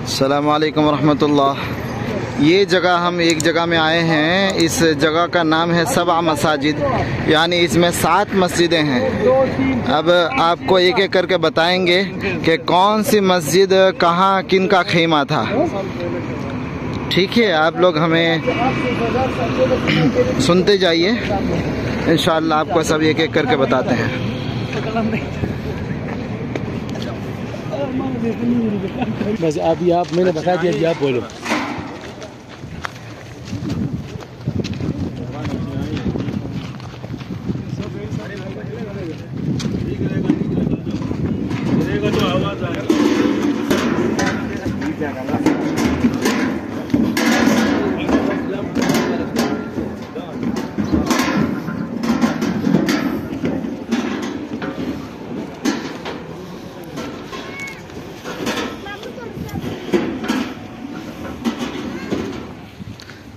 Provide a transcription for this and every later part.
अस्सलाम वालेकुम रहमतुल्लाह। ये जगह हम एक जगह में आए हैं। इस जगह का नाम है सबा मसाजिद, यानी इसमें 7 मस्जिदें हैं। अब आपको एक एक करके बताएंगे कि कौन सी मस्जिद कहाँ किन का ख़ीमा था। ठीक है, आप लोग हमें सुनते जाइए, इंशाअल्लाह आपको सब एक एक करके बताते हैं। बस अभी आप मैंने बता दिया, अभी आप बोलो।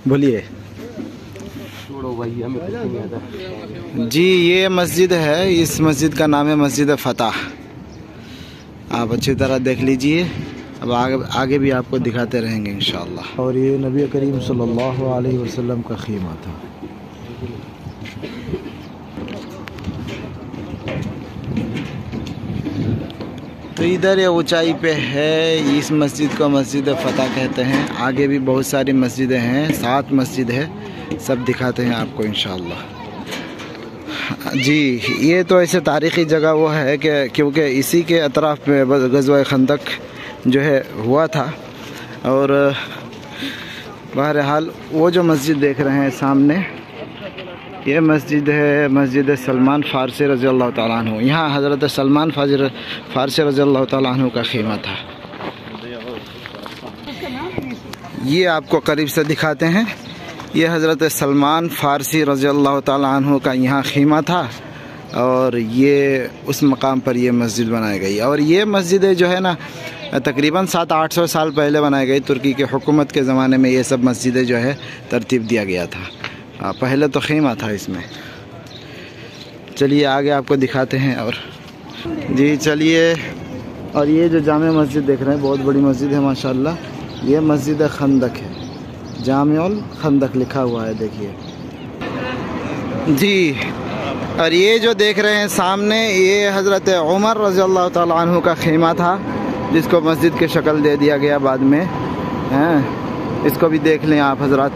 बोलिए जी। ये मस्जिद है, इस मस्जिद का नाम है मस्जिद फतह। आप अच्छी तरह देख लीजिए, अब आगे भी आपको दिखाते रहेंगे इंशाअल्लाह। और ये नबी करीम सल्लल्लाहु अलैहि वसल्लम का ख़ीमा था। तो इधर ये ऊंचाई पे है, इस मस्जिद को मस्जिद फतह कहते हैं। आगे भी बहुत सारी मस्जिदें हैं, 7 मस्जिद है, सब दिखाते हैं आपको इंशाअल्लाह। जी, ये तो ऐसे तारीख़ी जगह वो है कि क्योंकि इसी के अतराफ़ में ग़ज़वा खंदक जो है हुआ था। और बहरहाल वो जो मस्जिद देख रहे हैं सामने, ये मस्जिद है मस्जिद सलमान फ़ारसी रज़ी अल्लाह ताला अन्हु। यहाँ हज़रत सलमान फ़ारसी रज़ी अल्लाह ताला अन्हु का ख़ीमा था। ये आपको करीब से दिखाते हैं। ये हज़रत सलमान फ़ारसी रज़ी अल्लाह ताला अन्हु का यहाँ ख़ीमा था, और ये उस मकाम पर ये मस्जिद बनाई गई। और ये मस्जिद जो है ना, तकरीबन 700-800 साल पहले बनाई गई। तुर्की के हुकूमत के ज़माने में ये सब मस्जिदें जो है तरतीब दिया गया था। पहले तो ख़ीमा था इसमें। चलिए आगे आपको दिखाते हैं। और जी चलिए। और ये जो जामे मस्जिद देख रहे हैं, बहुत बड़ी मस्जिद है माशाल्लाह। ये मस्जिद खंदक है, जामिउल खंदक लिखा हुआ है, देखिए जी। और ये जो देख रहे हैं सामने, ये हज़रत उमर रज़ी अल्लाह ताला अन्हु का ख़ीमा था, जिसको मस्जिद की शक्ल दे दिया गया बाद में हैं। इसको भी देख लें आप हज़रात।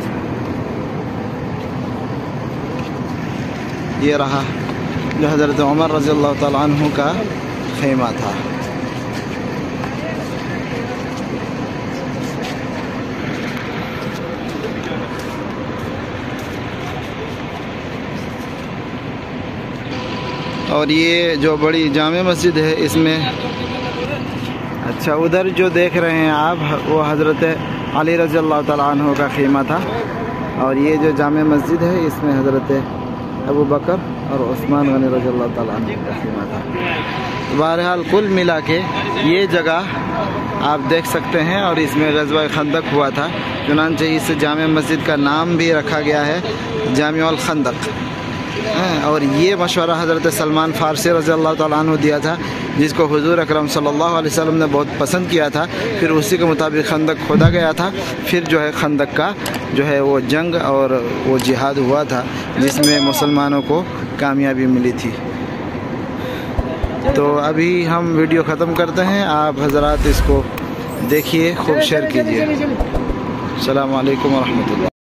ये रहा जो हज़रत उमर रज़ी अल्लाह ताला अन्हु का ख़ीमा था। और ये जो बड़ी जामे मस्जिद है इसमें, अच्छा उधर जो देख रहे हैं आप, वो हज़रत अली रज़ी अल्लाह ताला अन्हु का ख़ीमा था। और ये जो जामे मस्जिद है इसमें हज़रत अबू बकर और उस्मान गनी रज़ी अल्लाह ताला अन्हु का ख़ीमा था। बहरहाल कुल मिला के ये जगह आप देख सकते हैं, और इसमें ग़ज़वा खंदक हुआ था। चुनांचे इस जामे मस्जिद का नाम भी रखा गया है जामिउल खंदक। और ये मशवरा हज़रत सलमान फ़ारसी रज़ी अल्लाह ताला अन्हु दिया था, जिसको हुज़ूर अकरम सल्लल्लाहु अलैहि वसल्लम ने बहुत पसंद किया था। फिर उसी के मुताबिक खंदक खोदा गया था। फिर जो है खंदक का जो है वो जंग और वो जिहाद हुआ था, जिसमें मुसलमानों को कामयाबी मिली थी। तो अभी हम वीडियो ख़त्म करते हैं। आप हज़रात इसको देखिए, खूब शेयर कीजिए। अस्सलामु अलैकुम व रहमतुल्लाह।